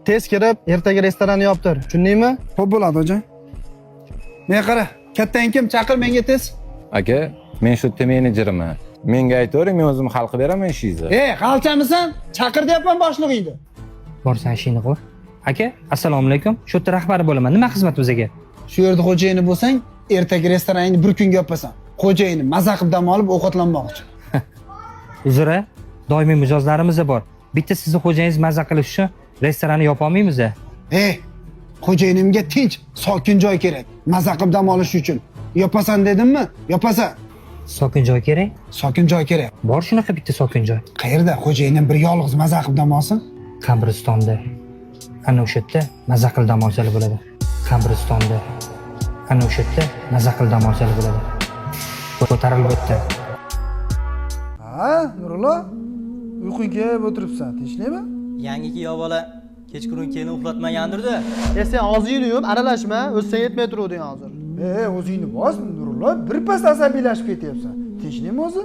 tez kirib, ertaga restoranni yoptir. Tushundingmi? Xo'p bo'ladi, hoji. Men qara, kattang kim? Chaqir menga tez. Aka, men shu menejeriman. Menga aytavering, men o'zim hal qilib beraman ishingizni. Qalchamisan? Chaqir deyapman boshlig'ingni. Borsan ishingni qil. Aka, assalomu alaykum. Shu yerda rahbari bo'laman. Nima xizmat o'ziga? Shu yerda xo'jayini bo'lsang, ertaga restoraningni bir kunga yopasan. Xo'jayini maza qilib dam olib ovqatlanmoqchi. Uzr-a, doimiy mijozlarimiz bor. Bitta sizni xo'jayingiz mazza qilish uchun restoranni yopa olmaymiz. Xo'jayinimga tinch, sokin joy kerak. Maza qilib dam olish uchun. Yopasan dedimmi? Yopasan. Sokin joy kerak. Sokin joy kerak. Bor shunaqa bitta sokin joy. Qayerda? Xo'jayinim bir yolg'iz maza qilib dam olsin. Qabristonda. Ana o'sha yerda maza qilib dam olsalar bo'ladi. Qabristonda. Ana o'sha yerda maza qilib dam olsalar bo'ladi. Ko'tarilib o'tdi. Ha, Nurullo? Uyqung kelib o'tiribsan, tinchlikmi? Yangi kuyov bola kechqurun kelin uxlatmagandir-da. Sen og'zingni yum, aralashma, o'zing yetmay turuvding hozir. O'zingni bos, Nurullo. Birpas asabiylashib ketyapsan. Tinchlikmi o'zi?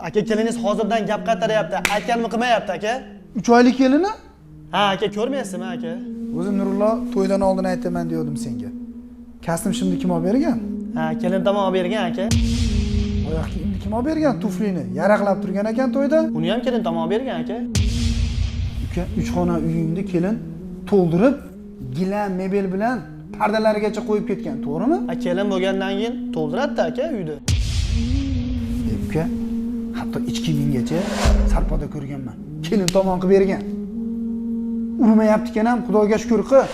Aka, keliningiz hozirdan gap qaytaryapti. Aytganimni qilmayapti, aka. 3 oylik kelini? Ha, aka, ko'rmaysizmi, aka? O'zi Nurullo to'ydan oldin aytaman degandim senga. Kasbim shimni kim olib bergan? Ha, kelin tomon olib bergan, aka. Oyoq kiyimni kim olib bergan? Tuflini yaraqlab turgan ekan to'yda. Uni ham kelin tomon olib bergan, aka. Uka, 3 xona uyingni kelin to'ldirib, gilam, mebel bilan pardalarigacha qo'yib ketgan, to'g'rimi? Ha, kelin bo'lgandan keyin to'ldiradi, aka, uyni. Uka, hatto ichki kiyimgacha sarpoda ko'rganman. Kelin tomon qilib bergan. Urmayapti ekan ham, Xudoga shukr qil.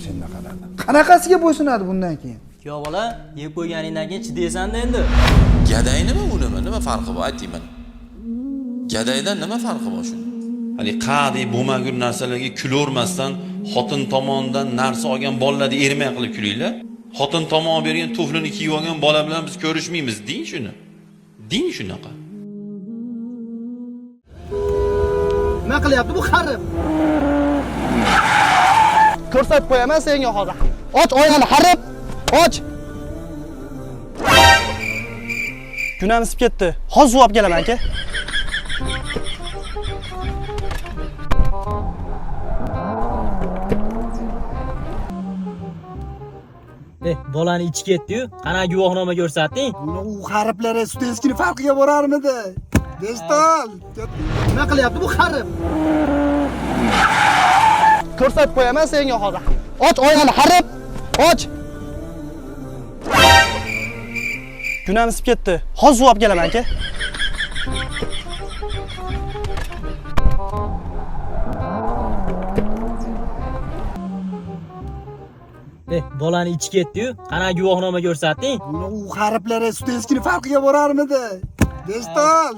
Sen qanaqasiga bo'ysunadi bundan keyin? Kuyov bola yeb qo'yganingdan keyin chidaysan-da endi. Gadaynimi u nima farqi bor aytayman. Gadaydan nima farqi bor shuni? Hani qadi bo'lmagur narsalarga kulavermasdan xotin tomonidan narsa olgan bolalarni ermay qilib kulinglar. Xotin tomon bergan tuflini kiyib olgan bola bilan biz ko'rishmaymiz, deng shuni. Deng shunaqa. Nima qilyapti bu xarib? Ko'rsatib qo'yaman senga hozir. Och oyani xarib. Och. Kunam isib ketdi. Hozir olib kelaman, aka. Bolani ichib ketdi-yu, qana guvohnoma ko'rsating. U xariblar Studentskiy farqiga borarmidi? Bestol. Nima qilyapti bu xarib? Ko'rsatib qo'yaman senga hozir. Och oyani xarib. Och. Kunam isib ketdi. Hozir olib kelaman, aka. Bolani ichib ketdi-yu, qana guvohnoma ko'rsating. U xariblar Studentskiy farqiga borarmidi? Bestol.